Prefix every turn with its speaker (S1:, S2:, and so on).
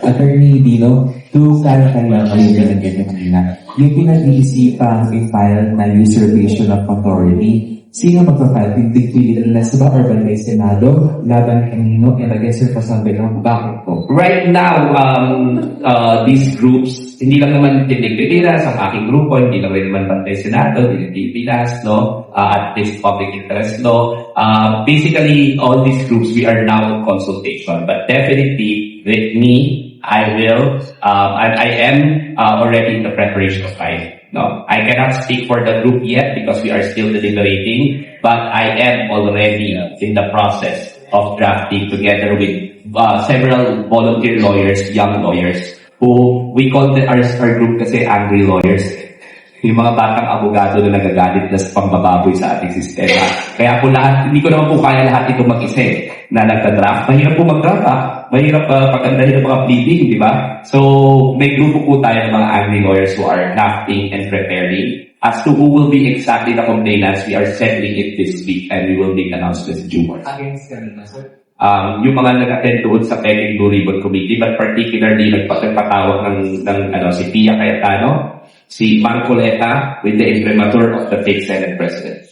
S1: Attorney Dino, to clarify lang kayo binanggit ng kanina, yung pinag-iisipang i-file na usurpation of authority, sino magpa-file? Pilipinas ba or ba may Senado? Laban kanino? And I guess your pasabi ng bakit po?
S2: Right now, these groups, hindi lang naman Pilipinas, ang aking grupo, hindi lang rin naman Bantay Senado, hindi Pilipinas, no? At least public interest law. Basically, all these groups, we are now in consultation. But definitely, with me, I am already in the preparation of mine. No, I cannot speak for the group yet because we are still deliberating, but I am already in the process of drafting together with several volunteer lawyers, young lawyers, who we call our group kasi angry lawyers. Yung mga batang abogado na nagagalit na sa pambababoy sa ating sistema. Kaya po lahat, hindi ko naman po kaya lahat ito mag-isa na nagka-draft. Mahirap po mag-draft Mahirap pagandahin ang mga pleading, di ba? So, may grupo po tayo ng mga angry lawyers who are drafting and preparing. As to who will be exactly the complainants, we are settling it this week and we will make announcements in due course.
S1: Against kanina, sir?
S2: Yung mga nag-attend doon sa Peking Blue Ribbon Committee, but particularly nagpatawag ng si Pia Cayetano, si Marcoleta with the imprimatur of the fake Senate President.